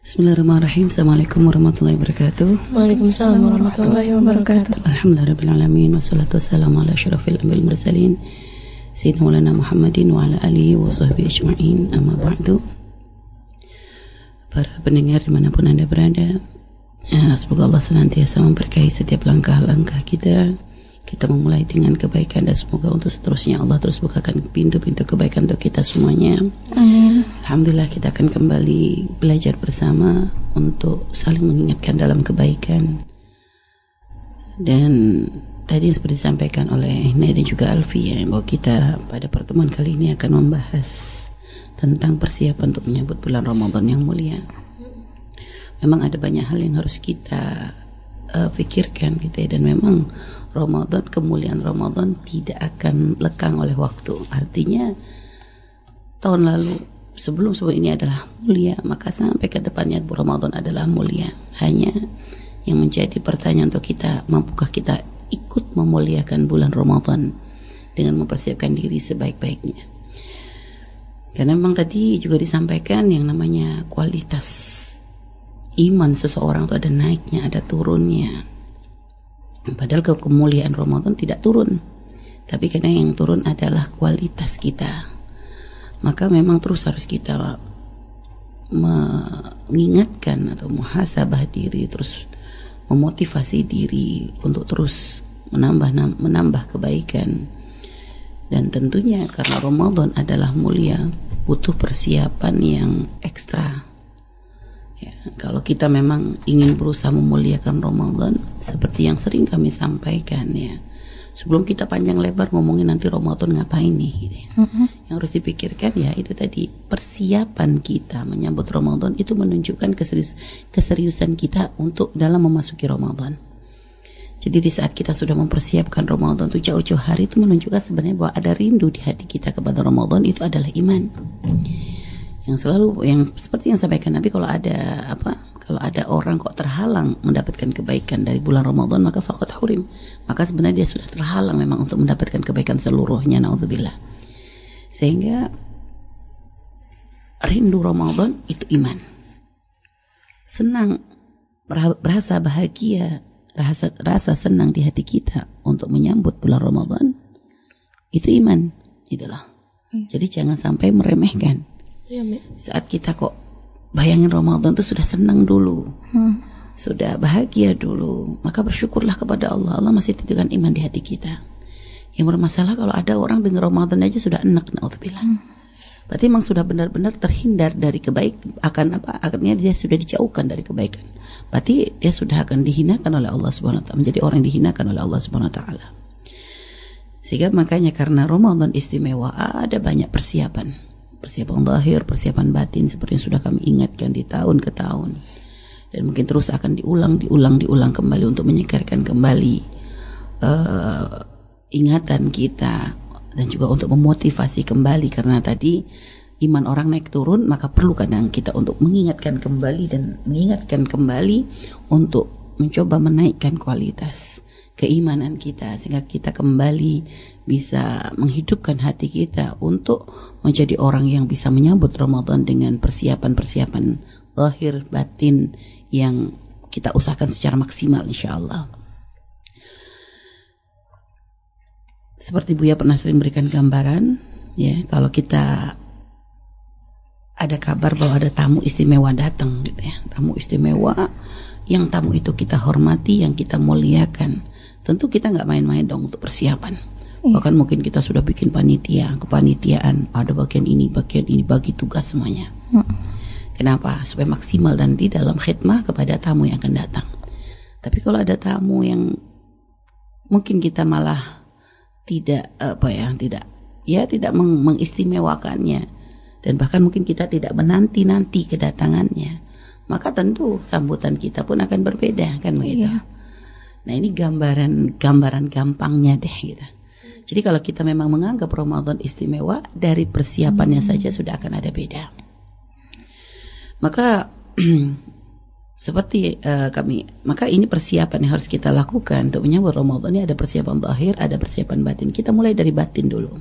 Bismillahirrahmanirrahim. Assalamualaikum warahmatullahi wabarakatuh. Waalaikumsalam warahmatullahi wabarakatuh. Alhamdulillahirrahmanirrahim. Wassalatu wassalamu ala asyrafil anbiya'il mursalin Sayyidina Maulana Muhammadin wa ala alihi wa sahbihi ajma'in. Amma ba'du. Para pendengar dimanapun Anda berada, semoga Allah senantiasa memberkahi setiap langkah-langkah kita. Kita memulai dengan kebaikan dan semoga untuk seterusnya Allah terus bukakan pintu-pintu kebaikan untuk kita semuanya. Amin. Alhamdulillah, kita akan kembali belajar bersama untuk saling mengingatkan dalam kebaikan. Dan tadi seperti disampaikan oleh Naya dan juga Alfi, bahwa kita pada pertemuan kali ini akan membahas tentang persiapan untuk menyambut bulan Ramadan yang mulia. Memang ada banyak hal yang harus kita pikirkan gitu ya, dan memang Ramadan, kemuliaan Ramadan tidak akan lekang oleh waktu. Artinya tahun lalu sebelum ini adalah mulia, maka sampai ke depannya Ramadan adalah mulia. Hanya yang menjadi pertanyaan untuk kita, mampukah kita ikut memuliakan bulan Ramadan dengan mempersiapkan diri sebaik-baiknya. Karena memang tadi juga disampaikan yang namanya kualitas iman seseorang itu ada naiknya, ada turunnya. Padahal kemuliaan Ramadan tidak turun, tapi kadang yang turun adalah kualitas kita. Maka memang terus harus kita mengingatkan atau muhasabah diri, terus memotivasi diri untuk terus menambah kebaikan. Dan tentunya karena Ramadan adalah mulia, butuh persiapan yang ekstra. Ya, kalau kita memang ingin berusaha memuliakan Ramadan, seperti yang sering kami sampaikan ya, sebelum kita panjang lebar ngomongin nanti Ramadan ngapain nih gitu ya. Yang harus dipikirkan ya itu tadi, persiapan kita menyambut Ramadan itu menunjukkan keseriusan kita untuk dalam memasuki Ramadan. Jadi di saat kita sudah mempersiapkan Ramadan itu jauh-jauh hari, itu menunjukkan sebenarnya bahwa ada rindu di hati kita kepada Ramadan, itu adalah iman. Yang selalu, yang seperti yang sampaikan Nabi, kalau ada orang kok terhalang mendapatkan kebaikan dari bulan Ramadan, maka faqad hurim, maka sebenarnya dia sudah terhalang memang untuk mendapatkan kebaikan seluruhnya, naudzubillah. Sehingga rindu Ramadan itu iman, senang, berasa bahagia, rasa senang di hati kita untuk menyambut bulan Ramadan, itu iman, itulah. Jadi jangan sampai meremehkan. Saat kita kok bayangin Ramadan itu sudah senang dulu, sudah bahagia dulu, maka bersyukurlah kepada Allah. Allah masih titipkan iman di hati kita. Yang bermasalah kalau ada orang dengar Ramadan aja sudah enak, naudzubillah. Berarti memang sudah benar-benar terhindar dari kebaikan. Akhirnya dia sudah dijauhkan dari kebaikan. Berarti dia sudah akan dihinakan oleh Allah Subhanahu wa taala, menjadi orang yang dihinakan oleh Allah Subhanahu wa taala. Sehingga makanya karena Ramadan istimewa, ada banyak persiapan zahir, persiapan batin, seperti yang sudah kami ingatkan di tahun ke tahun, dan mungkin terus akan diulang kembali untuk menyegarkan kembali ingatan kita, dan juga untuk memotivasi kembali. Karena tadi iman orang naik turun, maka perlu kadang kita untuk mengingatkan kembali untuk mencoba menaikkan kualitas keimanan kita, sehingga kita kembali bisa menghidupkan hati kita untuk menjadi orang yang bisa menyambut Ramadan dengan persiapan zahir batin yang kita usahakan secara maksimal, insyaallah. Seperti Buya pernah sering berikan gambaran ya, kalau kita ada kabar bahwa ada tamu istimewa datang gitu ya, tamu istimewa, yang tamu itu kita hormati, yang kita muliakan, tentu kita nggak main-main dong untuk persiapan. Bahkan mungkin kita sudah bikin kepanitiaan, ada bagian ini, bagi tugas semuanya. Kenapa? Supaya maksimal dan di dalam khidmah kepada tamu yang akan datang. Tapi kalau ada tamu yang mungkin kita malah tidak mengistimewakannya, dan bahkan mungkin kita tidak menanti kedatangannya, maka tentu sambutan kita pun akan berbeda, kan begitu. Nah, ini gambaran gampangnya deh gitu. Jadi kalau kita memang menganggap Ramadan istimewa, dari persiapannya saja sudah akan ada beda. Maka maka ini persiapan yang harus kita lakukan untuk menyambut Ramadan. Ini ada persiapan zahir, ada persiapan batin. Kita mulai dari batin dulu.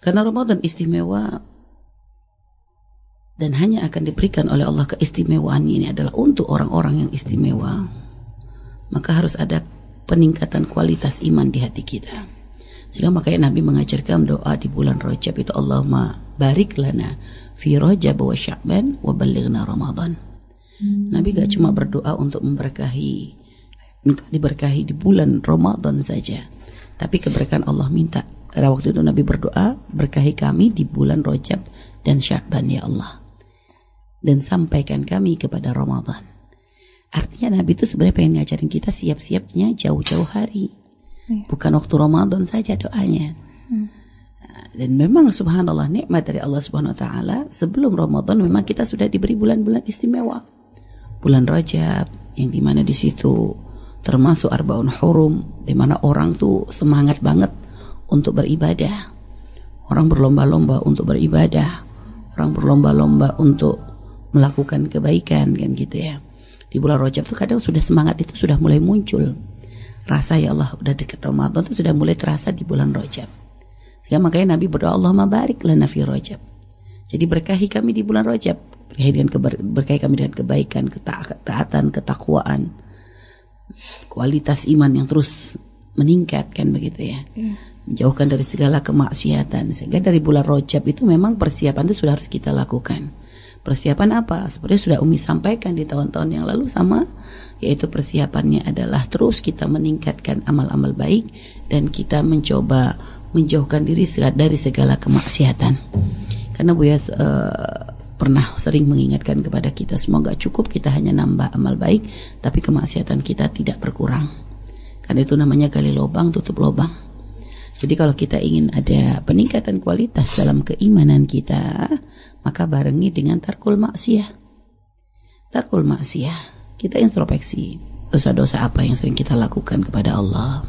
Karena Ramadan istimewa, dan hanya akan diberikan oleh Allah keistimewaan ini adalah untuk orang-orang yang istimewa, maka harus ada peningkatan kualitas iman di hati kita. Sehingga makanya Nabi mengajarkan doa di bulan Rajab itu, Allahumma barik lana fi Rajab wa Sya'ban wa ballighna Ramadan. Nabi gak cuma berdoa untuk memberkahi, minta diberkahi di bulan Ramadan saja, tapi keberkahan Allah minta. Pada waktu itu Nabi berdoa, berkahi kami di bulan Rajab dan Sya'ban ya Allah, dan sampaikan kami kepada Ramadan. Artinya Nabi itu sebenarnya pengen ngajarin kita siap-siapnya jauh-jauh hari, bukan waktu Ramadan saja doanya. Dan memang subhanallah, nikmat dari Allah subhanahu wa ta'ala, sebelum Ramadan memang kita sudah diberi bulan-bulan istimewa. Bulan Rajab, yang dimana di situ termasuk Arbaun Hurum, dimana orang tuh semangat banget untuk beribadah. Orang berlomba-lomba untuk beribadah, orang berlomba-lomba untuk melakukan kebaikan, kan gitu ya. Di bulan Rajab tuh kadang sudah semangat itu sudah mulai muncul. Rasa ya Allah udah dekat Ramadan tuh sudah mulai terasa di bulan Rajab. Ya makanya Nabi berdoa, Allahumma barik lana fi Rajab. Jadi berkahi kami di bulan Rajab. Berkahi kami dengan kebaikan, ketaatan, ketakwaan, kualitas iman yang terus meningkat, kan begitu ya. Menjauhkan dari segala kemaksiatan. Sehingga dari bulan Rajab itu memang persiapan itu sudah harus kita lakukan. Persiapan apa? Seperti sudah Umi sampaikan di tahun-tahun yang lalu sama, yaitu persiapannya adalah terus kita meningkatkan amal-amal baik dan kita mencoba menjauhkan diri dari segala kemaksiatan. Karena Buya pernah sering mengingatkan kepada kita semua, gak cukup kita hanya nambah amal baik, tapi kemaksiatan kita tidak berkurang. Karena itu namanya gali lubang tutup lubang. Jadi kalau kita ingin ada peningkatan kualitas dalam keimanan kita, maka barengi dengan tarkul maksiyah. Tarkul maksiyah, kita introspeksi dosa-dosa apa yang sering kita lakukan kepada Allah.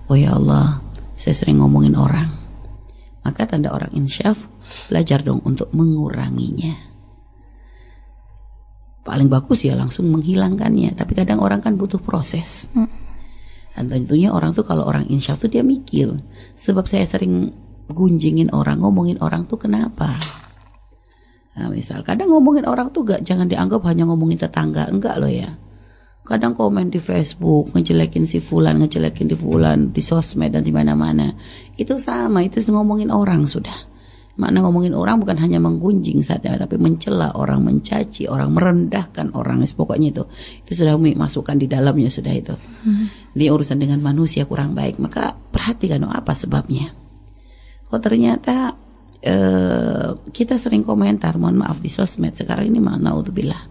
Oh ya Allah, saya sering ngomongin orang. Maka tanda orang insyaf, belajar dong untuk menguranginya. Paling bagus ya langsung menghilangkannya. Tapi kadang orang kan butuh proses. Dan tentunya orang tuh kalau orang insyaf tuh dia mikir, sebab saya sering gunjingin orang, ngomongin orang tuh kenapa? Nah, misal kadang ngomongin orang tuh jangan dianggap hanya ngomongin tetangga, enggak loh ya. Kadang komen di Facebook, ngejelekin si fulan, ngejelekin di fulan, di sosmed dan di mana-mana. Itu sama, itu ngomongin orang sudah. Makna ngomongin orang bukan hanya menggunjing saja, tapi mencela orang, mencaci orang, merendahkan orang. Pokoknya itu sudah masukkan di dalamnya sudah itu. Di urusan dengan manusia kurang baik, maka perhatikan apa sebabnya. Oh ternyata kita sering komentar, mohon maaf di sosmed sekarang ini, naudzubillah,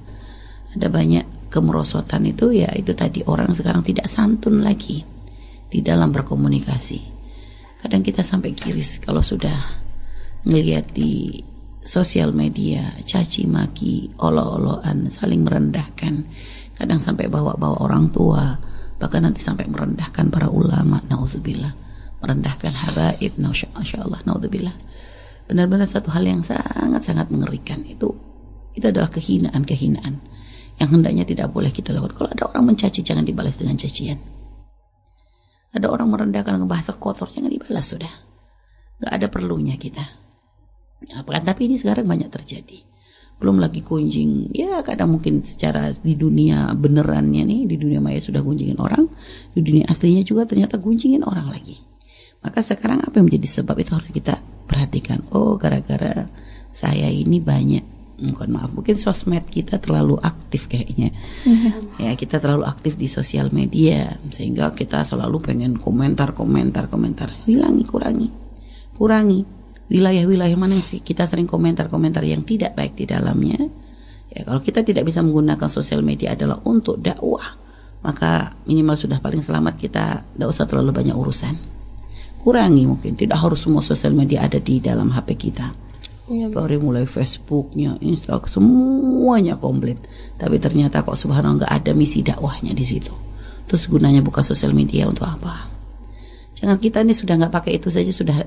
ada banyak kemerosotan itu ya, itu tadi orang sekarang tidak santun lagi di dalam berkomunikasi. Kadang kita sampai kiris kalau sudah ngelihat di sosial media caci maki, olo-oloan, saling merendahkan. Kadang sampai bawa-bawa orang tua, bahkan nanti sampai merendahkan para ulama, naudzubillah, merendahkan habaib, masyaallah, naudzubillah. Benar-benar satu hal yang sangat-sangat mengerikan. Itu adalah kehinaan yang hendaknya tidak boleh kita lakukan. Kalau ada orang mencaci, jangan dibalas dengan cacian. Ada orang merendahkan dengan bahasa kotor, jangan dibalas sudah. Gak ada perlunya kita. Tapi ini sekarang banyak terjadi. Belum lagi gunjing. Ya kadang mungkin secara di dunia benerannya nih, di dunia maya sudah gunjingin orang, di dunia aslinya juga ternyata gunjingin orang lagi. Maka sekarang apa yang menjadi sebab itu harus kita perhatikan. Oh gara-gara saya ini banyak, mungkin sosmed kita terlalu aktif kayaknya. Ya kita terlalu aktif di sosial media sehingga kita selalu pengen komentar. Kurangi wilayah-wilayah mana sih kita sering komentar yang tidak baik di dalamnya. Ya kalau kita tidak bisa menggunakan sosial media adalah untuk dakwah, maka minimal sudah paling selamat, kita tidak usah terlalu banyak urusan. Kurangi, mungkin tidak harus semua sosial media ada di dalam HP kita. Dari mulai Facebooknya, Instagram, semuanya komplit. Tapi ternyata kok subhanallah nggak ada misi dakwahnya di situ. Terus gunanya buka sosial media untuk apa? Jangan kita ini sudah nggak pakai itu saja sudah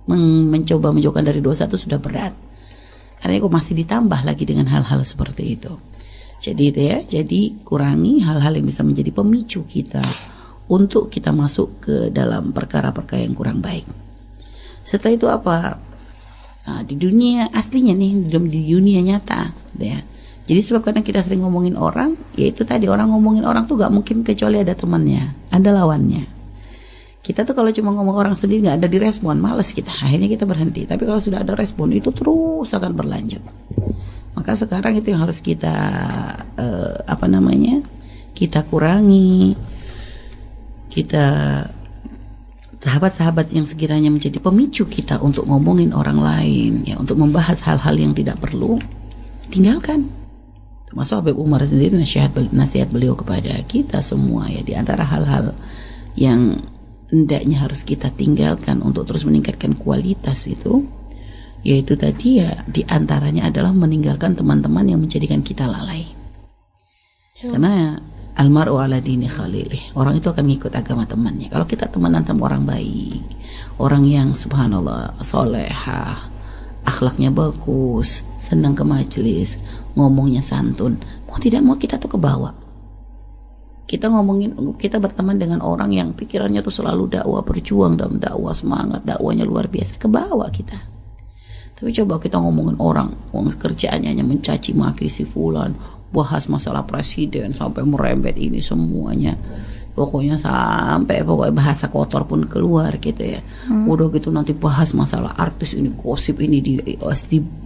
mencoba menjauhkan dari dosa itu sudah berat. Karena kok masih ditambah lagi dengan hal-hal seperti itu. Jadi itu ya, jadi kurangi hal-hal yang bisa menjadi pemicu kita untuk kita masuk ke dalam perkara-perkara yang kurang baik. Setelah itu apa? Di dunia aslinya nih, di dunia nyata, ya. Jadi sebab kadang kita sering ngomongin orang, yaitu tadi orang ngomongin orang tuh gak mungkin kecuali ada temannya, ada lawannya. Kita tuh kalau cuma ngomong orang sendiri gak ada direspon, males kita, akhirnya kita berhenti. Tapi kalau sudah ada respon itu terus akan berlanjut. Maka sekarang itu yang harus kita kita kurangi. Kita sahabat-sahabat yang sekiranya menjadi pemicu kita untuk ngomongin orang lain, ya, untuk membahas hal-hal yang tidak perlu, tinggalkan. Termasuk Habib Umar sendiri nasihat beliau kepada kita semua, ya, di antara hal-hal yang hendaknya harus kita tinggalkan untuk terus meningkatkan kualitas itu, yaitu tadi ya di antaranya adalah meninggalkan teman-teman yang menjadikan kita lalai. Karena almaru ala dini khalilih, orang itu akan ngikut agama temannya. Kalau kita temenan sama orang baik, orang yang subhanallah solehah, akhlaknya bagus, senang ke majelis, ngomongnya santun, mau tidak mau kita tuh ke bawah. Kita berteman dengan orang yang pikirannya tuh selalu dakwah, berjuang dalam dakwah, semangat dakwahnya luar biasa, ke bawah kita. Tapi coba kita ngomongin orang kerjaannya hanya mencaci maki si fulan, bahas masalah presiden sampai merembet ini semuanya, pokoknya bahasa kotor pun keluar gitu ya. Udah gitu nanti bahas masalah artis ini, gosip ini di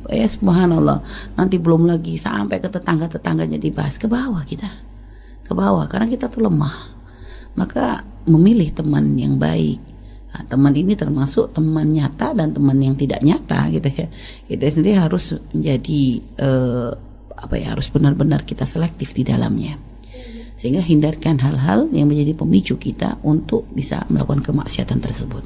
subhanallah, nanti belum lagi sampai ke tetangga-tetangganya dibahas, ke bawah kita, ke bawah, karena kita tuh lemah. Maka memilih teman yang baik. Nah, teman ini termasuk teman nyata dan teman yang tidak nyata gitu ya. Kita sendiri harus menjadi harus benar-benar kita selektif di dalamnya, sehingga hindarkan hal-hal yang menjadi pemicu kita untuk bisa melakukan kemaksiatan tersebut,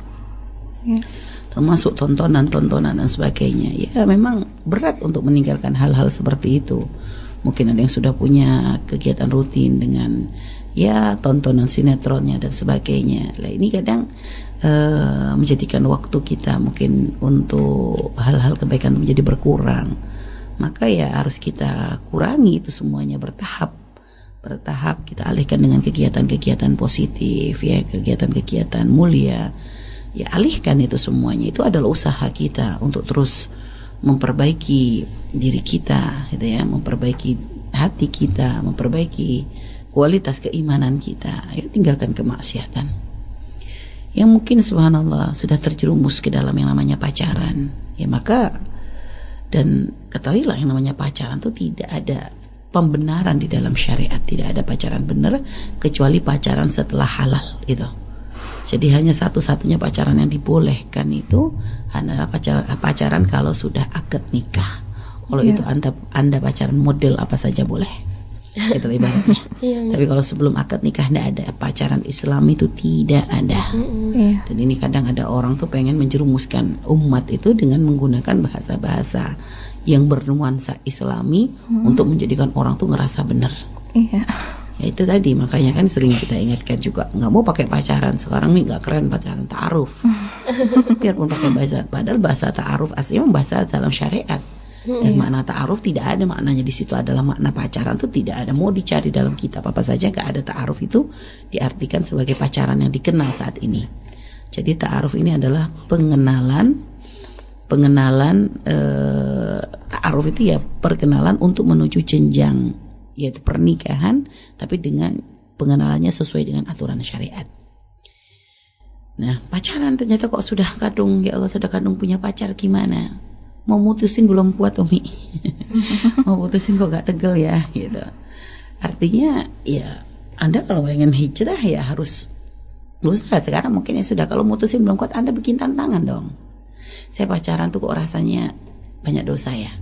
termasuk tontonan-tontonan dan sebagainya. Ya memang berat untuk meninggalkan hal-hal seperti itu. Mungkin ada yang sudah punya kegiatan rutin dengan ya tontonan sinetronnya dan sebagainya. Lah ini kadang menjadikan waktu kita mungkin untuk hal-hal kebaikan menjadi berkurang. Maka ya harus kita kurangi itu semuanya bertahap kita alihkan dengan kegiatan-kegiatan positif, ya, kegiatan-kegiatan mulia, ya alihkan itu semuanya. Itu adalah usaha kita untuk terus memperbaiki diri kita, gitu ya, memperbaiki hati kita, memperbaiki kualitas keimanan kita. Ayo tinggalkan kemaksiatan yang mungkin subhanallah sudah terjerumus ke dalam yang namanya pacaran, ya maka. Dan ketahuilah yang namanya pacaran itu tidak ada pembenaran di dalam syariat. Tidak ada pacaran benar kecuali pacaran setelah halal gitu. Jadi hanya satu-satunya pacaran yang dibolehkan itu adalah pacaran kalau sudah akad nikah. Kalau itu anda pacaran model apa saja boleh. Itu ibaratnya. Tapi kalau sebelum akad nikah tidak ada, pacaran Islam itu tidak ada. Dan ini kadang ada orang tuh pengen menjerumuskan umat itu dengan menggunakan bahasa-bahasa yang bernuansa Islami untuk menjadikan orang tuh ngerasa benar. Ya itu tadi, makanya kan sering kita ingatkan juga, nggak mau pakai pacaran sekarang nih, nggak keren pacaran ta'aruf. Biarpun pakai bahasa, padahal bahasa ta'aruf aslinya bahasa dalam syariat. Dan makna ta'aruf tidak ada maknanya di situ adalah makna pacaran, itu tidak ada. Mau dicari dalam kitab apa saja nggak ada ta'aruf itu diartikan sebagai pacaran yang dikenal saat ini. Jadi ta'aruf ini adalah pengenalan ta'aruf itu ya perkenalan untuk menuju jenjang, yaitu pernikahan, tapi dengan pengenalannya sesuai dengan aturan syariat. Nah pacaran ternyata kok sudah kadung, ya Allah sudah kadung punya pacar, gimana? Mau mutusin belum kuat Umi. Mau mutusin kok gak tegel ya gitu. Artinya ya Anda kalau pengen hijrah ya harus berusaha. Sekarang mungkin ya sudah, kalau mutusin belum kuat Anda bikin tantangan dong. Saya pacaran tuh kok rasanya banyak dosa ya,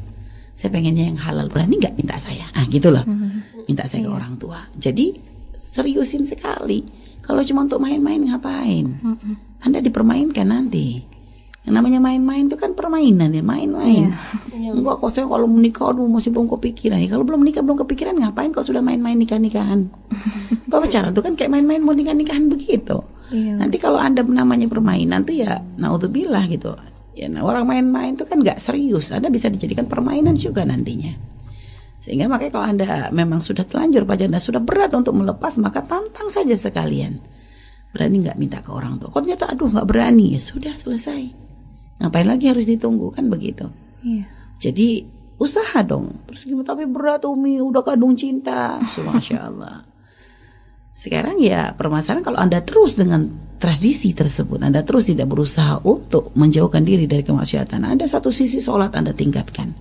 saya pengennya yang halal, berani gak minta saya? Gitu loh. Minta saya ke orang tua. Jadi seriusin sekali. Kalau cuma untuk main-main ngapain? Anda dipermainkan nanti. Yang namanya main-main itu kan permainan ya, main-main. Enggak, kok saya kalau menikah aduh masih belum kepikiran. Ya, kalau belum nikah belum kepikiran ngapain kok sudah main-main nikah-nikahan? Pacaran itu kan kayak main-main mau nikah-nikahan begitu. Nanti kalau Anda namanya permainan tuh ya naudzubillah gitu. Ya orang main-main itu kan enggak serius. Anda bisa dijadikan permainan juga nantinya. Sehingga makanya kalau Anda memang sudah telanjur pacaran, sudah berat untuk melepas, maka tantang saja sekalian. Berani enggak minta ke orang tua? Kok ternyata aduh enggak berani, ya sudah selesai. Ngapain lagi harus ditunggu, kan begitu. Iya. Jadi usaha dong. Terus gimana, tapi berat Umi, udah kandung cinta. Masya Allah. Sekarang ya permasalahan kalau Anda terus dengan tradisi tersebut, Anda terus tidak berusaha untuk menjauhkan diri dari kemaksiatan. Anda satu sisi sholat Anda tingkatkan,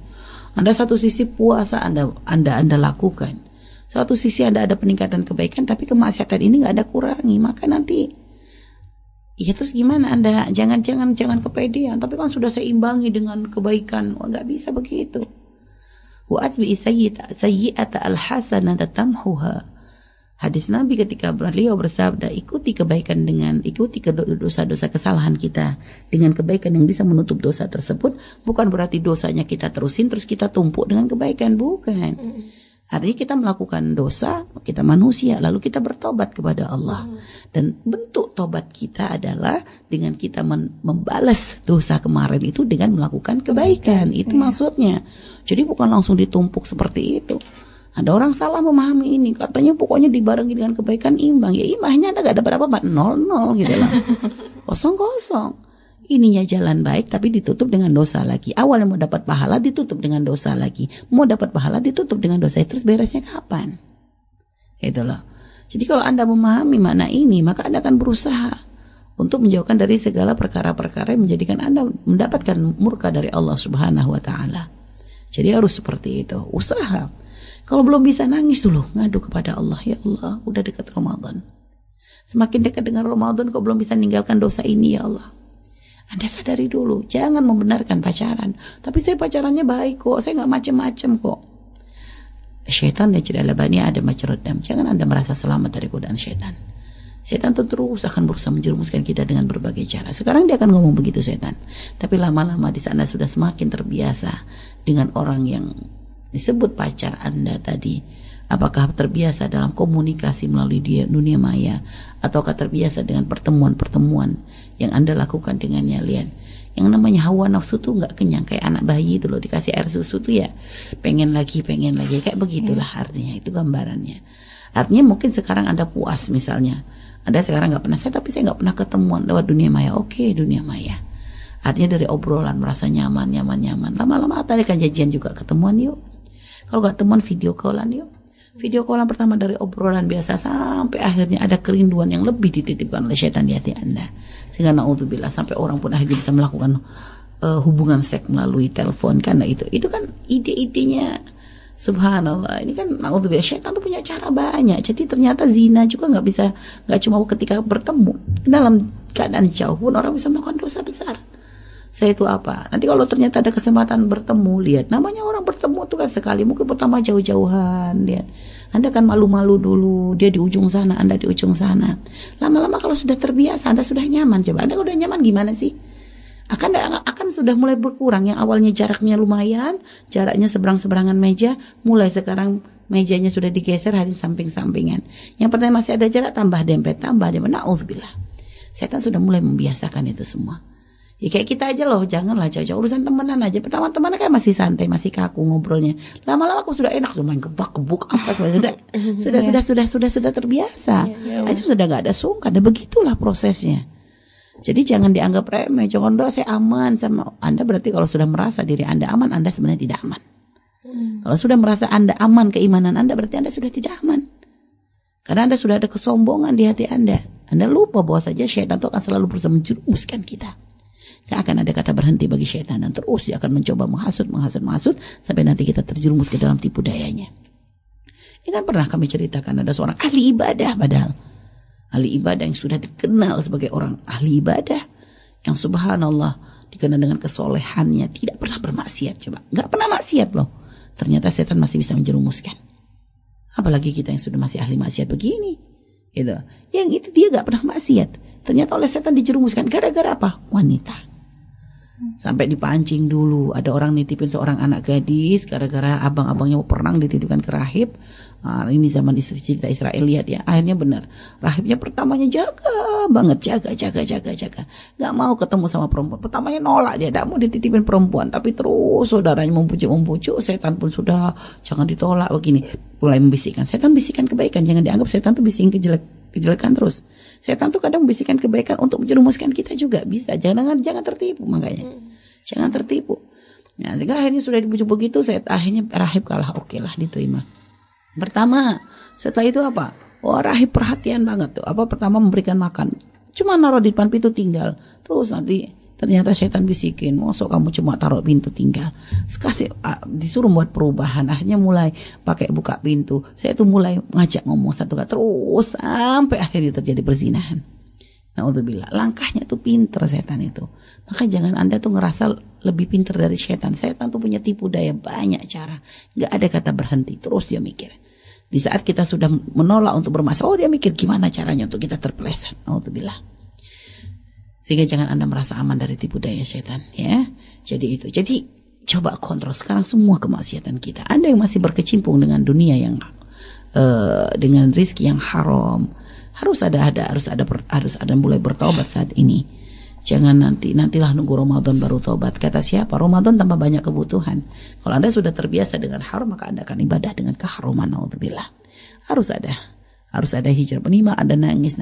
Anda satu sisi puasa Anda lakukan, satu sisi Anda ada peningkatan kebaikan, tapi kemaksiatan ini nggak Anda kurangi, maka nanti ya terus gimana Anda? Jangan kepedean. Tapi kan sudah saya imbangi dengan kebaikan. Nggak bisa begitu. Wa atbi'i sayyi'ata al-hasanata tamhuha. Hadis Nabi ketika beliau bersabda, ikuti dosa-dosa kesalahan kita dengan kebaikan yang bisa menutup dosa tersebut. Bukan berarti dosanya kita terusin terus kita tumpuk dengan kebaikan, bukan. Artinya kita melakukan dosa, kita manusia, lalu kita bertobat kepada Allah. Dan bentuk tobat kita adalah dengan kita membalas dosa kemarin itu dengan melakukan kebaikan. Itu maksudnya. Jadi bukan langsung ditumpuk seperti itu. Ada orang salah memahami ini, katanya pokoknya dibarengi dengan kebaikan imbang. Ya imbangnya Anda gak ada berapa, 0 gitu lah. Kosong. Ininya jalan baik tapi ditutup dengan dosa lagi. Awalnya mau dapat pahala ditutup dengan dosa lagi. Mau dapat pahala ditutup dengan dosa. Terus beresnya kapan? Itu loh. Jadi kalau Anda memahami makna ini, maka Anda akan berusaha untuk menjauhkan dari segala perkara-perkara yang menjadikan Anda mendapatkan murka dari Allah Subhanahu wa taala. Jadi harus seperti itu, usaha. Kalau belum bisa, nangis dulu, ngadu kepada Allah. Ya Allah, udah dekat Ramadan. Semakin dekat dengan Ramadan kok belum bisa meninggalkan dosa ini, ya Allah. Anda sadari dulu, jangan membenarkan pacaran. Tapi saya pacarannya baik kok, saya gak macam-macam kok. Syaitan dan adalah bani Adam macam-macam. Jangan Anda merasa selamat dari godaan syaitan. Syaitan terus akan berusaha menjerumuskan kita dengan berbagai cara. Sekarang dia akan ngomong begitu syaitan. Tapi lama-lama di sana sudah semakin terbiasa dengan orang yang disebut pacar Anda tadi. Apakah terbiasa dalam komunikasi melalui dunia maya, ataukah terbiasa dengan pertemuan-pertemuan yang Anda lakukan dengannya? Lihat, yang namanya hawa nafsu tuh nggak kenyang, kayak anak bayi itu loh, dikasih air susu tuh ya pengen lagi, kayak begitulah artinya. Itu gambarannya. Artinya mungkin sekarang Anda puas, misalnya Anda sekarang nggak pernah, tapi saya nggak pernah ketemuan lewat dunia maya. Oke, dunia maya. Artinya dari obrolan merasa nyaman. Lama-lama tadi kan janjian juga ketemuan yuk. Kalau gak temuan video callan yuk. Video callan pertama dari obrolan biasa sampai akhirnya ada kerinduan yang lebih dititipkan oleh syaitan di hati Anda. Sehingga na'udzubillah sampai orang pun akhirnya bisa melakukan hubungan seks melalui telepon. Karena itu kan ide-idenya, subhanallah. Ini kan na'udzubillah, syaitan tuh punya cara banyak. Jadi ternyata zina juga gak cuma ketika bertemu. Dalam keadaan jauh pun orang bisa melakukan dosa besar. Saya itu apa? Nanti kalau ternyata ada kesempatan bertemu, lihat, namanya orang bertemu tuh kan sekali, mungkin pertama jauh-jauhan, lihat. Anda kan malu-malu dulu, dia di ujung sana, Anda di ujung sana. Lama-lama kalau sudah terbiasa, Anda sudah nyaman. Coba Anda udah nyaman gimana sih? Akan sudah mulai berkurang. Yang awalnya jaraknya lumayan, jaraknya seberang-seberangan meja, mulai sekarang mejanya sudah digeser hari samping-sampingan. Yang pertama masih ada jarak, tambah dempet. Na'udzubillah. Setan sudah mulai membiasakan itu semua. Ya kayak kita aja loh, janganlah jauh-jauh, urusan temenan aja. Pertama temenan kan masih santai, masih kaku ngobrolnya. Lama-lama aku sudah enak, sudah main kebak-kebuk apa sudah terbiasa. Itu sudah gak ada sungkan. Dan begitulah prosesnya. Jadi jangan dianggap remeh. Jangan saya aman sama Anda, berarti kalau sudah merasa diri Anda aman, Anda sebenarnya tidak aman. Kalau sudah merasa Anda aman keimanan Anda, berarti Anda sudah tidak aman. Karena Anda sudah ada kesombongan di hati Anda. Anda lupa bahwa saja syaitan itu akan selalu berusaha menjerumuskan kita. Gak akan ada kata berhenti bagi syaitan, dan terus dia akan mencoba menghasut sampai nanti kita terjerumus ke dalam tipu dayanya. Ini kan pernah kami ceritakan, ada seorang ahli ibadah, padahal ahli ibadah yang sudah dikenal sebagai orang ahli ibadah, yang subhanallah dikenal dengan kesolehannya, tidak pernah bermaksiat. Coba, gak pernah maksiat loh. Ternyata setan masih bisa menjerumuskan. Apalagi kita yang sudah masih ahli maksiat begini, gitu. Yang itu dia gak pernah maksiat, ternyata oleh setan dijerumuskan. Gara-gara apa? Wanita. Sampai dipancing dulu. Ada orang nitipin seorang anak gadis, gara-gara abang-abangnya mau perang dititipkan ke rahib. Ini zaman cerita Israel, lihat ya. Akhirnya benar, rahibnya pertamanya jaga banget, jaga. Gak mau ketemu sama perempuan. Pertamanya nolak, dia gak mau dititipin perempuan. Tapi terus saudaranya membujuk, setan pun sudah, jangan ditolak begini. Mulai membisikkan, setan bisikan kebaikan. Jangan dianggap setan tuh bisikin kejelekan terus. Setan tuh kadang membisikkan kebaikan untuk menjerumuskan kita juga bisa. Jangan tertipu makanya. Jangan tertipu. Nah, sehingga akhirnya sudah dibujuk begitu, akhirnya rahib kalah. Oke lah, diterima. Pertama, setelah itu apa? Rahib perhatian banget tuh. Pertama memberikan makan. Cuma naruh di depan pintu tinggal. Terus nanti ternyata setan bisikin, masuk kamu cuma taruh pintu tinggal. Disuruh buat perubahan. Akhirnya mulai pakai buka pintu. Saya tuh mulai ngajak ngomong satu kali terus sampai akhirnya terjadi perzinahan. Naudzubillah. Langkahnya tuh pinter setan itu. Maka jangan Anda tuh ngerasa lebih pinter dari setan. Setan tuh punya tipu daya banyak cara. Gak ada kata berhenti. Terus dia mikir. Di saat kita sudah menolak untuk bermasalah, dia mikir gimana caranya untuk kita terpeleset. Naudzubillah. Sehingga jangan Anda merasa aman dari tipu daya setan, ya. Jadi coba kontrol sekarang semua kemaksiatan kita. Anda yang masih berkecimpung dengan dunia yang dengan rizki yang haram, harus ada mulai bertobat saat ini. Jangan nantilah nunggu Ramadan baru tobat. Kata siapa? Ramadan tambah banyak kebutuhan. Kalau Anda sudah terbiasa dengan haram, maka Anda akan ibadah dengan keharuman. Naudzubillah. Harus ada hijrah. Penima Anda nangis.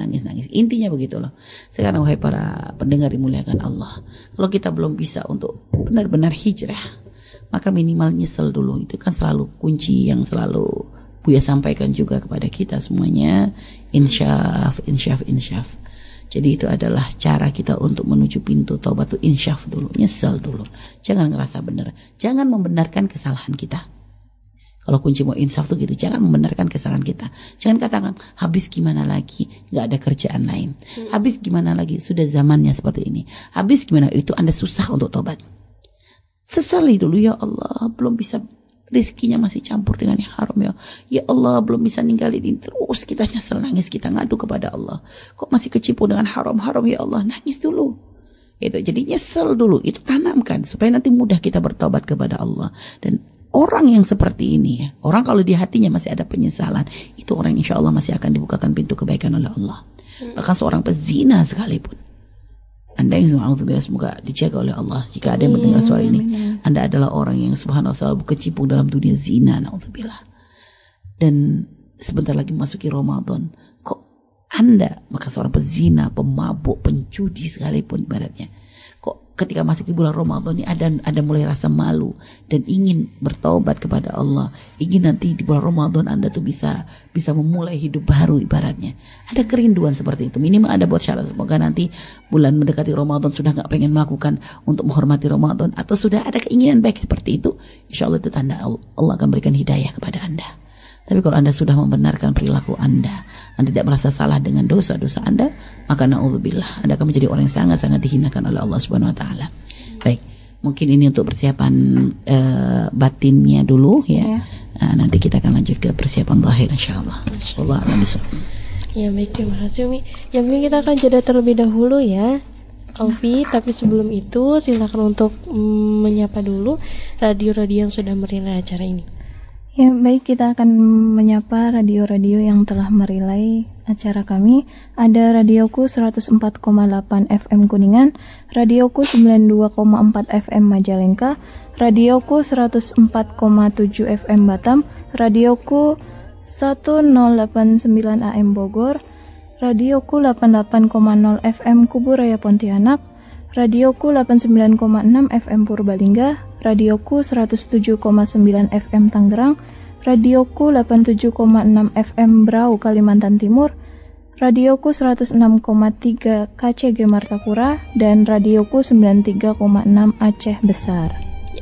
Intinya begitu loh. Sekarang wahai para pendengar dimuliakan Allah, kalau kita belum bisa untuk benar-benar hijrah, maka minimal nyesel dulu. Itu kan selalu kunci yang selalu Buya sampaikan juga kepada kita semuanya. Insyaf. Jadi itu adalah cara kita untuk menuju pintu taubat, itu insyaf dulu, nyesel dulu. Jangan ngerasa benar. Jangan membenarkan kesalahan kita. Kalau kunci mau insaf tuh gitu, jangan membenarkan kesalahan kita. Jangan katakan, habis gimana lagi, gak ada kerjaan lain. Habis gimana lagi, sudah zamannya seperti ini. Habis gimana, itu Anda susah untuk tobat. Sesali dulu, ya Allah, belum bisa, rizkinya masih campur dengan yang haram ya. Ya Allah, belum bisa ninggalin ini. Terus kita nyesel, nangis, kita ngadu kepada Allah. Kok masih kecipu dengan haram-haram ya Allah, nangis dulu. Jadi nyesel dulu, itu tanamkan supaya nanti mudah kita bertobat kepada Allah. Dan orang yang seperti ini, orang kalau di hatinya masih ada penyesalan, itu orang insya Allah masih akan dibukakan pintu kebaikan oleh Allah. Bahkan seorang pezina sekalipun, Anda yang semoga dijaga oleh Allah. Jika ada yang mendengar suara ini, Anda adalah orang yang subhanallah selalu berkecimpung dalam dunia zina, naudzubillah. Dan sebentar lagi masuki Ramadan, kok Anda, maka seorang pezina, pemabuk, penjudi sekalipun ibaratnya, kok ketika masuk di bulan Ramadan ini ada mulai rasa malu dan ingin bertaubat kepada Allah, ingin nanti di bulan Ramadan Anda tuh bisa memulai hidup baru ibaratnya. Ada kerinduan seperti itu. Minimal ada buat syarat, semoga nanti bulan mendekati Ramadan sudah gak pengen melakukan untuk menghormati Ramadan, atau sudah ada keinginan baik seperti itu, insya Allah itu tanda Allah akan berikan hidayah kepada Anda. Tapi kalau Anda sudah membenarkan perilaku Anda tidak merasa salah dengan dosa-dosa Anda, maka na'udzubillah, Anda akan menjadi orang yang sangat-sangat dihinakan oleh Allah Subhanahu wa taala. Baik, mungkin ini untuk persiapan batinnya dulu ya. Nanti kita akan lanjut ke persiapan zahir insyaallah. Wallahu a'lam bishawab. Ya baik, terima kasih Umi. Ya mungkin kita akan jeda terlebih dahulu ya, Alfi. Tapi sebelum itu silakan untuk menyapa dulu radio-radio yang sudah merilai acara ini. Ya baik, kita akan menyapa radio-radio yang telah merilai acara kami. Ada radioku 104,8 FM Kuningan, radioku 92,4 FM Majalengka, radioku 104,7 FM Batam, radioku 1089 AM Bogor, radioku 88,0 FM Kuburaya Pontianak, radioku 89,6 FM Purbalingga, radioku 107,9 FM Tangerang, radioku 87,6 FM Brau Kalimantan Timur, radioku 106,3 KCG Martapura, dan radioku 93,6 Aceh Besar.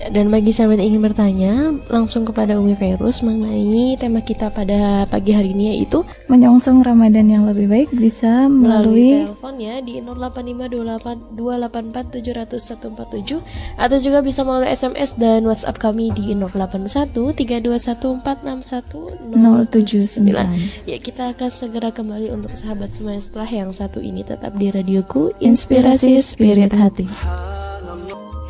Dan bagi sahabat yang ingin bertanya langsung kepada Umi Fairuz mengenai tema kita pada pagi hari ini, yaitu menyongsong Ramadan yang lebih baik, bisa melalui telepon ya di 085284700147, atau juga bisa melalui SMS dan WhatsApp kami di 081321461079. Ya, kita akan segera kembali untuk sahabat semua setelah yang satu ini. Tetap di radioku Inspirasi Spirit Hati.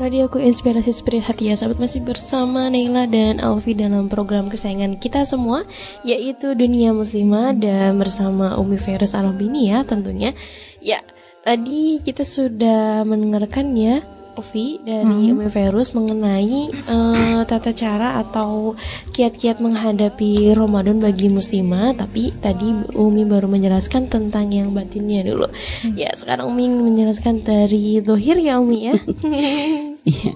Radioku Inspirasi Spirit Hati ya sahabat, masih bersama Naila dan Alfi dalam program kesayangan kita semua, yaitu Dunia Muslimah, dan bersama Umi Fairuz Al-Albini ya tentunya. Ya, tadi kita sudah mendengarkan ya Ovi dari Umi Verus mengenai tata cara atau kiat-kiat menghadapi Ramadan bagi muslimah. Tapi tadi Umi baru menjelaskan tentang yang batinnya dulu. Ya, sekarang Umi ingin menjelaskan dari zahir ya Umi ya. Iya.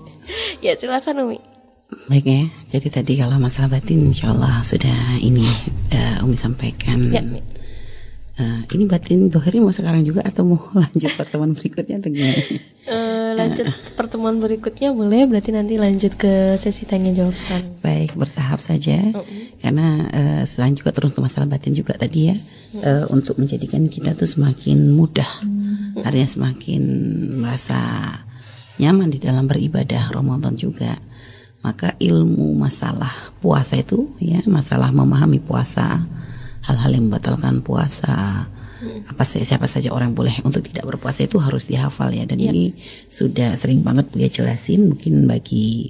Ya, silakan Umi. Baik ya, jadi tadi kalau masalah batin insyaallah sudah ini Umi sampaikan. Ya. Ini batin dohiri mau sekarang juga atau mau lanjut pertemuan berikutnya atau gimana? Lanjut pertemuan berikutnya boleh, berarti nanti lanjut ke sesi tanya jawab sekarang. Baik, bertahap saja. Karena selain juga turun ke masalah batin juga tadi ya, untuk menjadikan kita tuh semakin mudah, artinya semakin merasa nyaman di dalam beribadah Ramadan juga. Maka ilmu masalah puasa itu ya, masalah memahami puasa, hal-hal yang membatalkan puasa, siapa saja orang boleh untuk tidak berpuasa itu harus dihafal ya. Dan ini sudah sering banget Buya jelasin. Mungkin bagi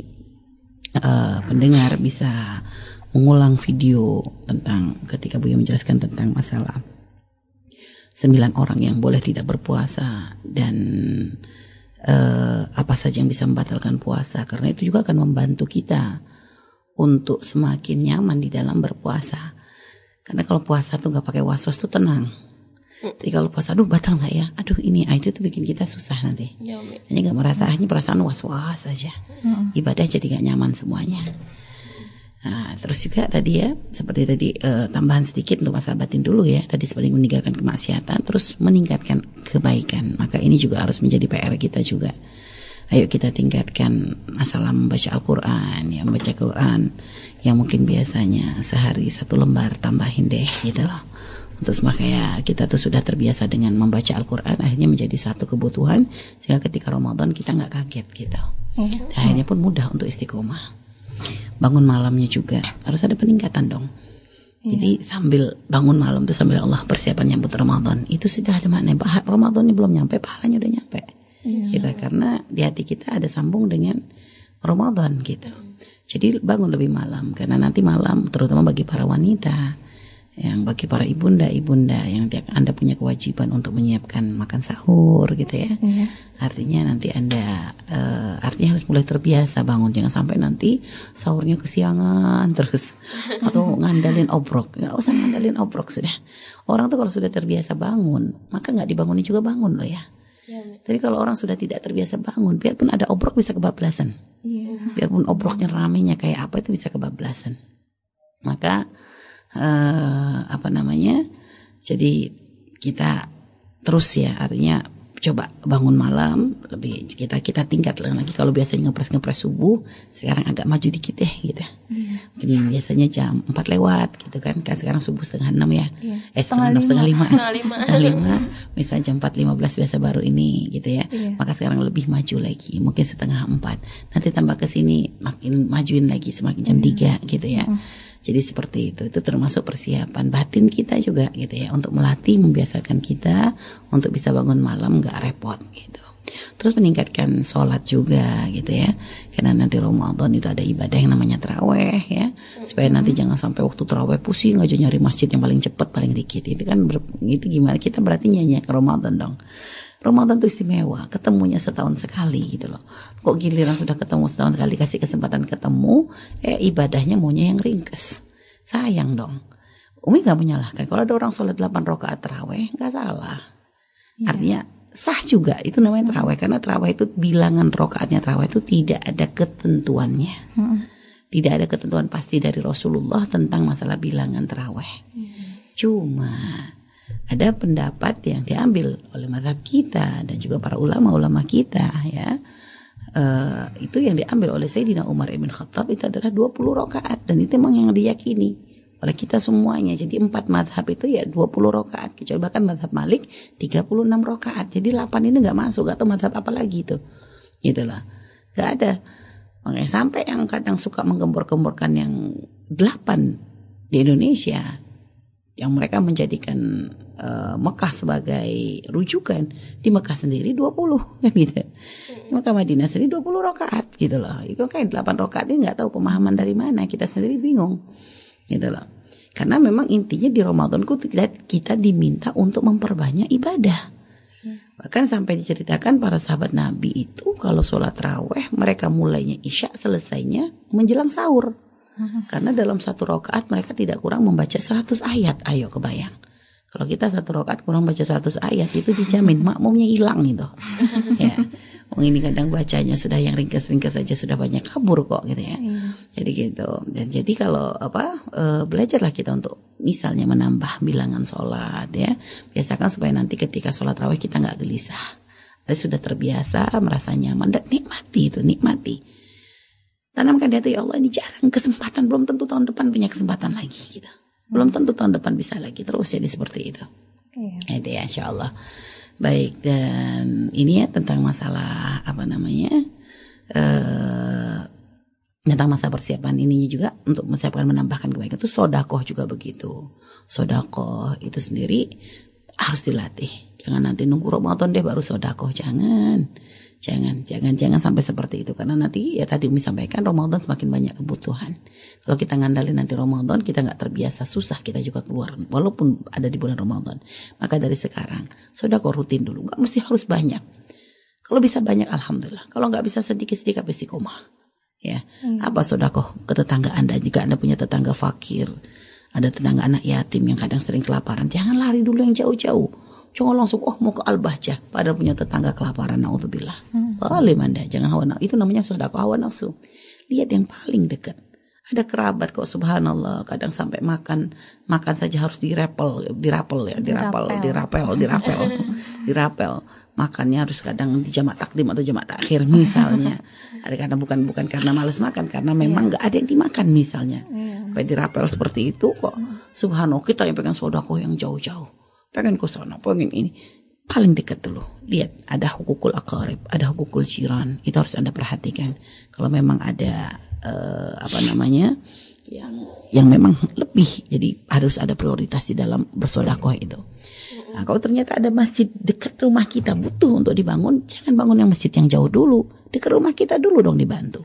pendengar bisa mengulang video tentang ketika Buya menjelaskan tentang masalah 9 orang yang boleh tidak berpuasa dan apa saja yang bisa membatalkan puasa. Karena itu juga akan membantu kita untuk semakin nyaman di dalam berpuasa. Karena kalau puasa tuh gak pakai was-was tuh tenang. Tapi kalau puasa, aduh batal gak ya? Aduh ini, itu tuh bikin kita susah nanti. Hanya gak merasa, hanya perasaan was-was aja. Ibadah jadi gak nyaman semuanya. Nah, terus juga tadi ya, seperti tadi tambahan sedikit untuk masalah batin dulu ya. Tadi seperti meninggalkan kemaksiatan, terus meningkatkan kebaikan. Maka ini juga harus menjadi PR kita juga. Ayo kita tingkatkan masalah membaca Al-Quran, ya membaca Quran yang mungkin biasanya sehari 1 lembar tambahin deh gitu loh. Terus makanya kita tuh sudah terbiasa dengan membaca Al-Quran, akhirnya menjadi suatu kebutuhan sehingga ketika Ramadan kita nggak kaget gitu. Akhirnya pun mudah untuk istiqomah. Bangun malamnya juga harus ada peningkatan dong. Jadi sambil bangun malam tuh sambil Allah persiapan nyambut Ramadan, itu sudah ada makna. Ramadan ini belum nyampe, pahalanya udah nyampe. Gitu, karena di hati kita ada sambung dengan Ramadan gitu. Jadi bangun lebih malam, karena nanti malam terutama bagi para wanita, yang bagi para ibunda yang Anda punya kewajiban untuk menyiapkan makan sahur gitu ya. Artinya nanti Anda artinya harus mulai terbiasa bangun, jangan sampai nanti sahurnya kesiangan terus atau ngandalin obrok. Nggak usah ngandalin obrok sudah. Orang tuh kalau sudah terbiasa bangun, maka nggak dibangunin juga bangun loh ya. Tapi kalau orang sudah tidak terbiasa bangun, biarpun ada obrok bisa kebablasan. Biarpun obroknya ramenya kayak apa itu bisa kebablasan. Maka jadi kita terus ya, artinya coba bangun malam lebih kita tingkatkan lagi. Kalau biasanya ngepres subuh, sekarang agak maju dikit deh gitu. Mungkin biasanya jam 4 lewat gitu kan sekarang subuh 5:30 ya. Setengah 5. Misalnya jam 4:15 biasa baru ini gitu ya. Maka sekarang lebih maju lagi, mungkin 3:30. Nanti tambah ke sini makin majuin lagi semakin jam 3 gitu ya. Jadi seperti itu termasuk persiapan batin kita juga gitu ya, untuk melatih, membiasakan kita untuk bisa bangun malam gak repot gitu. Terus meningkatkan sholat juga gitu ya, karena nanti Ramadan itu ada ibadah yang namanya taraweh ya, supaya nanti jangan sampai waktu taraweh pusing aja nyari masjid yang paling cepat paling dikit. Itu kan itu gimana, kita berarti nyanyi ke Ramadan dong. Ramadan itu istimewa, ketemunya setahun sekali gitu loh. Kok giliran sudah ketemu setahun sekali, kasih kesempatan ketemu, ibadahnya maunya yang ringkes. Sayang dong. Umi gak menyalahkan. Kalau ada orang sholat 8 rakaat taraweh, gak salah. Artinya sah juga, itu namanya taraweh. Karena taraweh itu bilangan rakaatnya taraweh itu tidak ada ketentuannya. Tidak ada ketentuan pasti dari Rasulullah tentang masalah bilangan taraweh. Cuma ada pendapat yang diambil oleh mazhab kita dan juga para ulama-ulama kita ya, itu yang diambil oleh Sayyidina Umar ibn Khattab itu adalah 20 rakaat, dan itu memang yang diyakini oleh kita semuanya. Jadi 4 mazhab itu ya 20 rakaat, kecuali bahkan mazhab Malik 36 rakaat. Jadi 8 ini nggak masuk, atau mazhab apa lagi itu gitulah, nggak ada. Makanya sampai yang kadang suka menggembor-gemborkan yang 8 di Indonesia, yang mereka menjadikan Mekah sebagai rujukan. Di Mekah sendiri 20 kan gitu. Di Mekah Madinah sendiri 20 rakaat gitu loh. Itu kayak 8 rakaat ini nggak tahu pemahaman dari mana, kita sendiri bingung gitu loh. Karena memang intinya di Ramadan kita diminta untuk memperbanyak ibadah. Bahkan sampai diceritakan para sahabat Nabi itu kalau sholat raweh mereka mulainya isya, selesainya menjelang sahur. Karena dalam satu rakaat mereka tidak kurang membaca 100 ayat. Ayo kebayang. Kalau kita satu rakaat kurang baca 100 ayat itu dijamin makmumnya hilang gitu. Ya. Ini kadang bacanya sudah yang ringkas-ringkas saja sudah banyak kabur kok gitu ya. Jadi gitu. Dan jadi kalau belajarlah kita untuk misalnya menambah bilangan sholat ya. Biasakan supaya nanti ketika sholat raweh kita nggak gelisah. Tapi sudah terbiasa, merasa nyaman dan nikmati. Tanamkan di hati, ya Allah ini jarang kesempatan, belum tentu tahun depan punya kesempatan lagi gitu. Belum tentu tahun depan bisa lagi, terus jadi seperti itu. Itu ya insyaallah. Baik, dan ini ya tentang masalah tentang masa persiapan ini juga untuk mempersiapkan menambahkan kebaikan itu sodakoh juga begitu. Sodakoh itu sendiri harus dilatih. Jangan nanti nunggu Ramadan deh baru sodakoh, jangan sampai seperti itu karena nanti ya tadi Umi sampaikan Ramadan semakin banyak kebutuhan. Kalau kita ngandalin nanti Ramadan kita nggak terbiasa, susah kita juga keluar walaupun ada di bulan Ramadan. Maka dari sekarang sedekah rutin dulu, nggak mesti harus banyak. Kalau bisa banyak alhamdulillah, kalau nggak bisa sedikit-sedikit istiqomah. Ya, apa sedekah ke tetangga Anda jika Anda punya tetangga fakir, ada tetangga anak yatim yang kadang sering kelaparan, jangan lari dulu yang jauh-jauh. Jangan langsung mau ke Al-Bahjah padahal punya tetangga kelaparan, naudzubillah. Boleh Anda, jangan hawa nafsu. Itu namanya sedekah hawa nafsu. Lihat yang paling dekat. Ada kerabat kok subhanallah, kadang sampai makan saja harus dirapel. Makannya harus kadang di jamak takdim atau jamak takhir misalnya. Ada kadang bukan karena malas makan, karena memang enggak ada yang dimakan misalnya. Sampai dirapel seperti itu kok. Subhanallah, kita yang pengen sedekah yang jauh-jauh. Pengen ke sana, pengen ini. Paling dekat dulu. Lihat, ada hukukul aqarib, ada hukukul jiran. Itu harus Anda perhatikan. Kalau memang ada yang memang lebih, jadi harus ada prioritas di dalam bersedekah itu. Nah, kalau ternyata ada masjid dekat rumah kita butuh untuk dibangun, jangan bangun yang masjid yang jauh dulu. Dekat rumah kita dulu dong dibantu.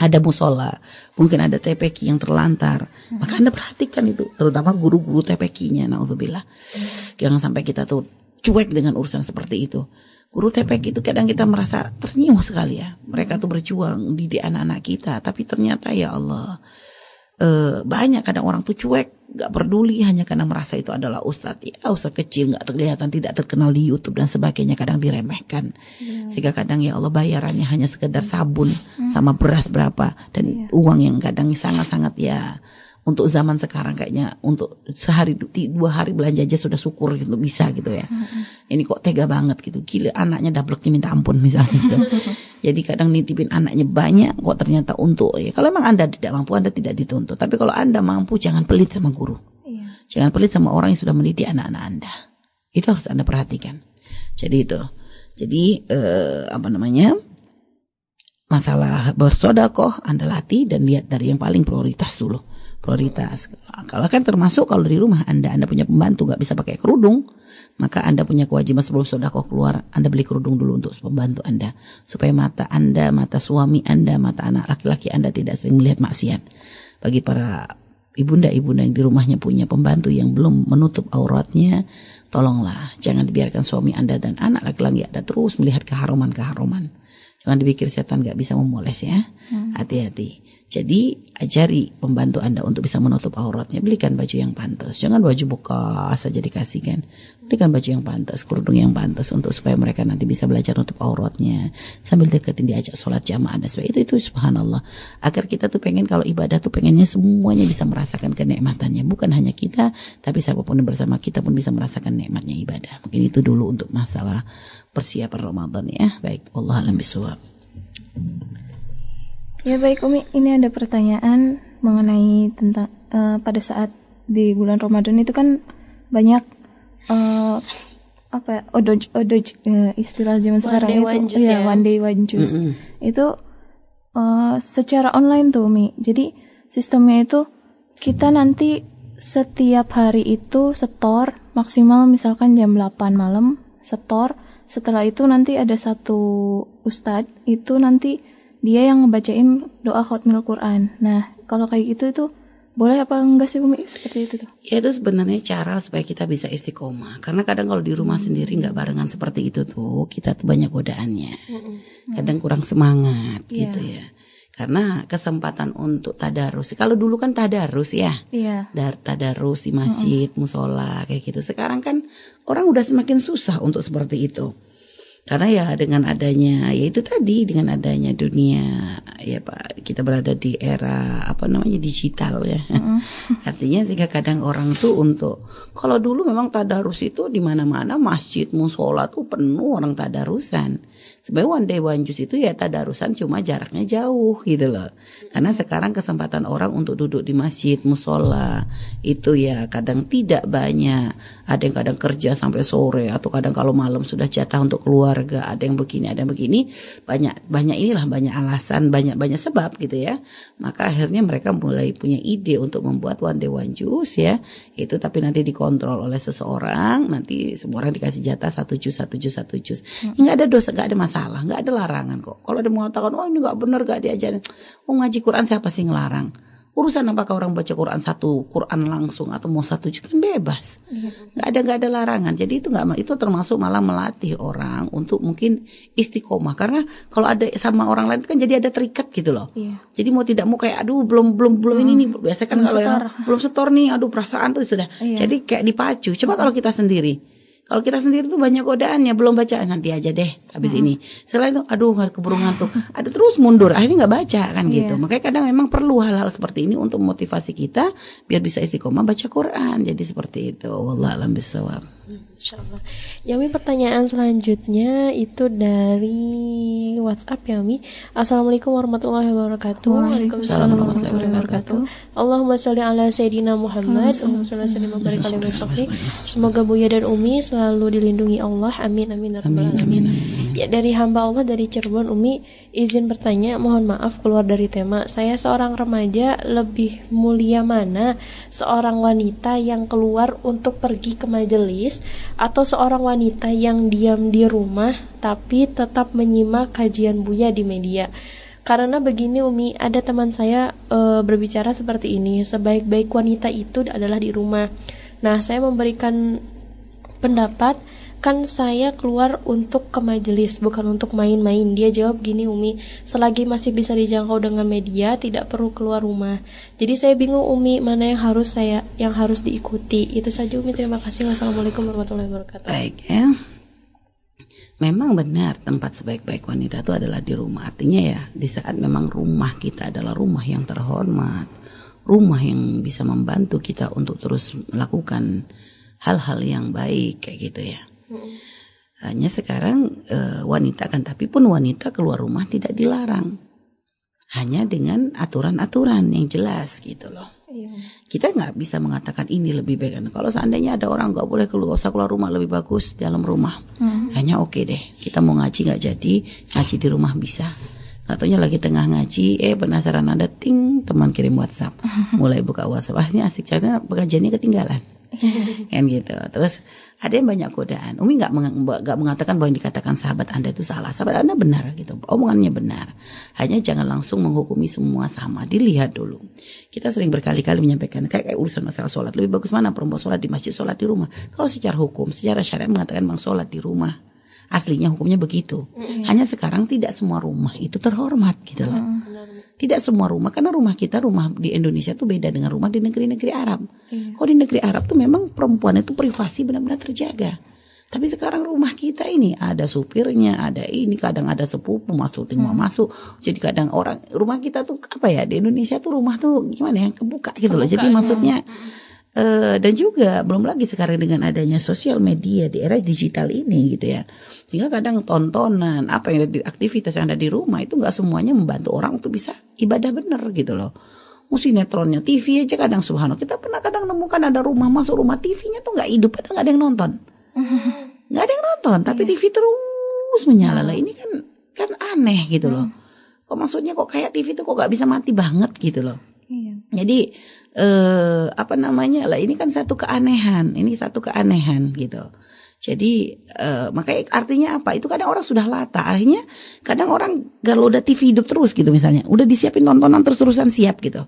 Ada musola, mungkin ada TPQ yang terlantar, maka Anda perhatikan itu, terutama guru-guru TPQ-nya, naudzubillah. Jangan sampai kita tuh cuek dengan urusan seperti itu. Guru TPQ itu kadang kita merasa tersenyum sekali ya, mereka tuh berjuang didik anak-anak kita, tapi ternyata ya Allah, banyak kadang orang tuh cuek, gak peduli hanya karena merasa itu adalah ustadz. Ya ustadz kecil, gak kelihatan, tidak terkenal di YouTube dan sebagainya, kadang diremehkan. Sehingga kadang ya Allah bayarannya hanya sekedar sabun sama beras berapa. Dan uang yang kadang sangat-sangat ya untuk zaman sekarang kayaknya untuk sehari 2 hari belanja aja sudah syukur gitu, bisa gitu ya. Ini kok tega banget gitu, gila anaknya dableknya minta ampun misalnya gitu. Jadi kadang nitipin anaknya banyak kok ternyata untuk ya. Kalau memang Anda tidak mampu, Anda tidak dituntut. Tapi kalau Anda mampu, jangan pelit sama guru. Jangan pelit sama orang yang sudah mendidik anak-anak Anda. Itu harus Anda perhatikan. Jadi itu. Jadi masalah bersedekah Anda latih dan lihat dari yang paling prioritas dulu. Prioritas. Kalau kan termasuk kalau di rumah Anda punya pembantu nggak bisa pakai kerudung, maka Anda punya kewajiban sebelum sedekah keluar, Anda beli kerudung dulu untuk pembantu Anda, supaya mata Anda, mata suami Anda, mata anak laki-laki Anda tidak sering melihat maksiat. Bagi para ibunda-ibunda yang di rumahnya punya pembantu yang belum menutup auratnya, tolonglah jangan dibiarkan suami Anda dan anak laki-laki Anda terus melihat keharuman-keharuman. Jangan dipikir setan gak bisa memoles ya. Hati-hati. Jadi ajari pembantu Anda untuk bisa menutup auratnya. Belikan baju yang pantas. Jangan baju bekas saja dikasihkan. Belikan baju yang pantas, kerudung yang pantas untuk supaya mereka nanti bisa belajar nutup auratnya. Sambil deketin diajak sholat jamaah dan sebagainya. Itu subhanallah. Agar kita tuh pengen kalau ibadah tuh pengennya semuanya bisa merasakan kenikmatannya. Bukan hanya kita, tapi siapapun yang bersama kita pun bisa merasakan nikmatnya ibadah. Mungkin itu dulu untuk masalah persiapan Ramadan ya. Baik, Allah alam bisawab. Ya baik Umi, ini ada pertanyaan mengenai tentang pada saat di bulan Ramadan itu kan banyak istilah zaman sekarang itu one day one juice. Itu secara online tuh Umi. Jadi sistemnya itu kita nanti setiap hari itu setor maksimal misalkan jam 8 malam setor. Setelah itu nanti ada satu ustadz itu nanti dia yang ngebacain doa khatmil Quran. Nah, kalau kayak gitu itu Boleh apa enggak sih Umi seperti itu tuh? Ya itu sebenarnya cara supaya kita bisa istiqomah. Karena kadang kalau di rumah sendiri nggak barengan seperti itu tuh, kita tuh banyak godaannya. Kadang kurang semangat gitu ya. Karena kesempatan untuk tadarus. Kalau dulu kan tadarus ya. Tadarus di masjid, musola kayak gitu. Sekarang kan orang udah semakin susah untuk seperti itu. Karena ya dengan adanya, ya itu tadi, dengan adanya dunia, ya Pak, kita berada di era digital ya. Artinya sehingga kadang orang tuh untuk, kalau dulu memang tadarus itu di mana-mana, masjid, musola tuh penuh orang tadarusan. Sebenarnya One Day One Juice itu ya tadarusan, cuma jaraknya jauh gitu loh. Karena sekarang kesempatan orang untuk duduk di masjid, musola itu ya kadang tidak banyak. Ada yang kadang kerja sampai sore, atau kadang kalau malam sudah jatah untuk keluarga, ada yang begini, ada yang begini. Banyak alasan, banyak sebab gitu ya. Maka akhirnya mereka mulai punya ide untuk membuat One Day One Juice ya. Itu tapi nanti dikontrol oleh seseorang, nanti semua orang dikasih jatah satu jus. Nggak ada dosa, nggak ada masalah, nggak ada larangan kok. Kalau ada mengatakan, oh ini nggak benar, nggak diajarin. Ngaji Quran siapa sih ngelarang? Urusan apakah orang baca Quran satu Quran langsung atau mau satu juga kan bebas. Nggak ada larangan. Jadi itu termasuk malah melatih orang untuk mungkin istiqomah. Karena kalau ada sama orang lain kan jadi ada terikat gitu loh. Jadi mau tidak mau kayak aduh belum ini biasa kan kalau yang belum setor nih, aduh perasaan tuh sudah. Jadi kayak dipacu. Coba kalau kita sendiri. Kalau kita sendiri tuh banyak godaannya, belum baca, nanti aja deh habis ini. Setelah itu, aduh keburu ngantuk, ada terus mundur, akhirnya nggak baca kan gitu. Makanya kadang memang perlu hal-hal seperti ini untuk motivasi kita biar bisa istiqomah baca Quran. Jadi seperti itu. Wallahu a'lam bishawab. Insyaallah. Yami, pertanyaan selanjutnya itu dari WhatsApp ya Mi. Assalamualaikum warahmatullahi wabarakatuh. Waalaikumsalam warahmatullahi wabarakatuh. Allahumma sholli ala sayyidina Muhammad. Allahumma sholli ala sayyidina Muhammad. Semoga Buya dan Umi selalu dilindungi Allah. Amin amin ya rabbal alamin. Ya, dari hamba Allah dari Cirebon, Umi izin bertanya, mohon maaf keluar dari tema. Saya seorang remaja, lebih mulia mana seorang wanita yang keluar untuk pergi ke majelis atau seorang wanita yang diam di rumah tapi tetap menyimak kajian Buya di media? Karena begini Umi, ada teman saya berbicara seperti ini, sebaik-baik wanita itu adalah di rumah. Nah, saya memberikan pendapat, kan saya keluar untuk ke majelis, bukan untuk main-main. Dia jawab gini Umi, selagi masih bisa dijangkau dengan media, tidak perlu keluar rumah. Jadi saya bingung Umi, mana yang harus diikuti. Itu saja Umi, terima kasih. Wassalamualaikum warahmatullahi wabarakatuh. Baik ya. Memang benar tempat sebaik-baik wanita itu adalah di rumah. Artinya ya, di saat memang rumah kita adalah rumah yang terhormat, rumah yang bisa membantu kita untuk terus melakukan hal-hal yang baik kayak gitu ya. Hanya sekarang wanita kan, tapi pun wanita keluar rumah tidak dilarang, hanya dengan aturan-aturan yang jelas gitu loh. Kita nggak bisa mengatakan ini lebih baik. Kalau seandainya ada orang nggak boleh usah keluar rumah, lebih bagus dalam rumah. Hanya oke deh. Kita mau ngaji nggak jadi, ngaji di rumah bisa. Katanya lagi tengah ngaji, penasaran ada teman kirim WhatsApp, mulai buka WhatsApp, ini asik, caranya pengajiannya ketinggalan. Kan gitu. Terus ada yang banyak godaan. Umi nggak mengatakan bahwa yang dikatakan sahabat Anda itu salah. Sahabat Anda benar gitu, omongannya benar. Hanya jangan langsung menghukumi semua sama. Dilihat dulu. Kita sering berkali-kali menyampaikan kayak urusan masalah sholat, lebih bagus mana perempuan sholat di masjid, sholat di rumah. Kalau secara hukum, secara syariat mengatakan memang sholat di rumah. Aslinya hukumnya begitu. Hanya sekarang tidak semua rumah itu terhormat gitu loh. Tidak semua rumah, karena rumah di Indonesia tuh beda dengan rumah di negeri-negeri Arab. Kalau di negeri Arab tuh memang perempuan itu privasi benar-benar terjaga. Tapi sekarang rumah kita ini ada supirnya, ada ini, kadang ada sepupu masuk, tinggal masuk. Jadi kadang rumah kita tuh di Indonesia tuh rumah tuh gimana ya, kebuka gitu loh. Jadi maksudnya dan juga belum lagi sekarang dengan adanya sosial media di era digital ini gitu ya, sehingga kadang tontonan yang ada di aktivitas yang ada di rumah itu nggak semuanya membantu orang untuk bisa ibadah benar gitu loh. Sinetronnya TV aja kadang subhanallah, kita pernah kadang nemukan ada rumah masuk rumah TV-nya tuh nggak hidup, padahal nggak ada yang nonton, nggak ada yang nonton, tapi TV terus menyala lah. Ini kan aneh gitu loh. Kok maksudnya kok kayak TV tuh kok nggak bisa mati banget gitu loh. Jadi ini kan satu keanehan gitu. Jadi makanya artinya apa? Itu kadang orang sudah lata, akhirnya kadang orang kalau udah TV hidup terus gitu misalnya, udah disiapin tontonan terus-terusan siap gitu.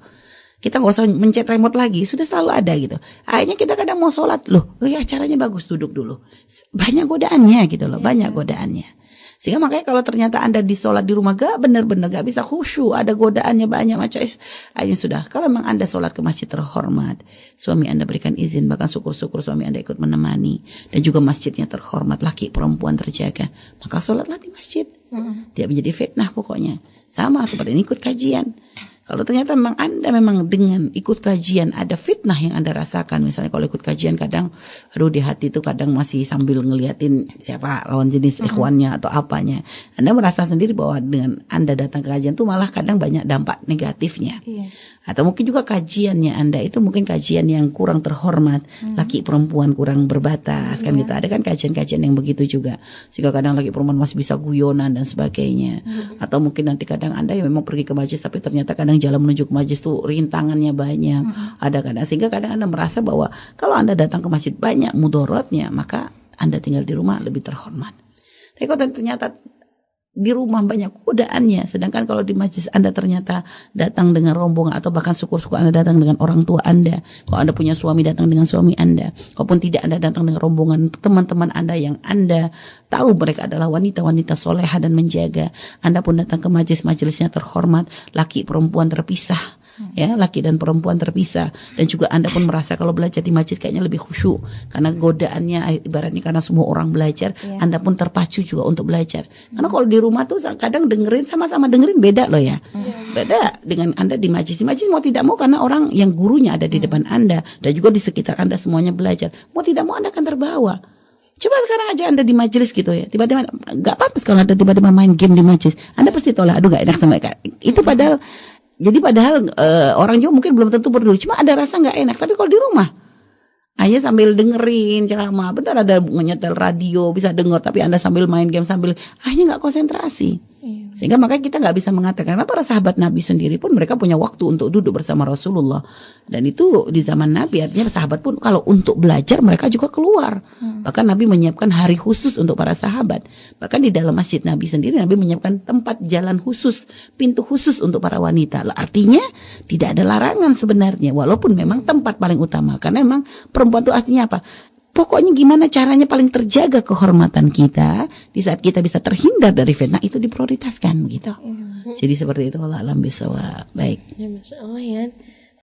Kita nggak usah mencet remote lagi, sudah selalu ada gitu. Akhirnya kita kadang mau sholat, loh ya acaranya bagus, duduk dulu. Banyak godaannya gitu loh, banyak godaannya. Sehingga makanya kalau ternyata Anda di sholat di rumah benar-benar gak bisa khusyuk, ada godaannya banyak macam, akhirnya sudah. Kalau memang Anda sholat ke masjid terhormat, suami Anda berikan izin, bahkan syukur-syukur suami Anda ikut menemani, dan juga masjidnya terhormat, laki perempuan terjaga, maka sholatlah di masjid. Tidak menjadi fitnah pokoknya. Sama seperti ini ikut kajian. Kalau ternyata memang Anda dengan ikut kajian ada fitnah yang Anda rasakan, misalnya kalau ikut kajian kadang di hati itu kadang masih sambil ngeliatin siapa lawan jenis ikhwannya atau apanya, Anda merasa sendiri bahwa dengan Anda datang ke kajian itu malah kadang banyak dampak negatifnya. Atau mungkin juga kajiannya Anda itu mungkin kajian yang kurang terhormat, laki perempuan kurang berbatas, kan gitu. Ada kan kajian-kajian yang begitu juga, sehingga kadang laki perempuan masih bisa guyonan dan sebagainya. Atau mungkin nanti kadang Anda yang memang pergi ke majlis tapi ternyata kadang jalan menuju ke majlis tuh rintangannya banyak. Ada kadang, sehingga kadang Anda merasa bahwa kalau Anda datang ke masjid banyak mudorotnya, maka Anda tinggal di rumah lebih terhormat. Tapi kalau ternyata di rumah banyak godaannya, sedangkan kalau di masjid Anda ternyata datang dengan rombongan, atau bahkan syukur-syukur Anda datang dengan orang tua Anda, kalau Anda punya suami datang dengan suami Anda, kalaupun tidak Anda datang dengan rombongan teman-teman Anda yang Anda tahu mereka adalah wanita-wanita soleha dan menjaga, Anda pun datang ke majelis-majelisnya terhormat, laki perempuan terpisah, ya, laki dan perempuan terpisah, dan juga Anda pun merasa kalau belajar di masjid kayaknya lebih khusyuk karena godaannya ibaratnya karena semua orang belajar, Anda pun terpacu juga untuk belajar. Karena kalau di rumah tuh kadang dengerin sama-sama dengerin beda loh ya. Beda dengan Anda di majlis. Di majlis mau tidak mau karena orang yang gurunya ada di depan Anda dan juga di sekitar Anda semuanya belajar. Mau tidak mau Anda akan terbawa. Coba sekarang aja Anda di majelis gitu ya, tiba-tiba gak pantas kalau Anda tiba-tiba main game di majelis. Anda pasti tolak, aduh gak enak sama itu, padahal orang juga mungkin belum tentu peduli, cuma ada rasa nggak enak. Tapi kalau di rumah, aja sambil dengerin ceramah, benar ada nyetel radio bisa denger, tapi Anda sambil main game sambil, akhirnya nggak konsentrasi. Sehingga makanya kita nggak bisa mengatakan, karena para sahabat Nabi sendiri pun mereka punya waktu untuk duduk bersama Rasulullah, dan itu di zaman Nabi, artinya sahabat pun kalau untuk belajar mereka juga keluar. Bahkan Nabi menyiapkan hari khusus untuk para sahabat. Bahkan di dalam masjid Nabi sendiri Nabi menyiapkan tempat jalan khusus, pintu khusus untuk para wanita. Artinya tidak ada larangan sebenarnya, walaupun memang tempat paling utama, karena memang perempuan itu aslinya apa? Pokoknya gimana caranya paling terjaga kehormatan kita di saat kita bisa terhindar dari fitnah itu diprioritaskan begitu. Jadi seperti itu, wallahu a'lam bishawab. Baik. Ya, Masya Allah ya.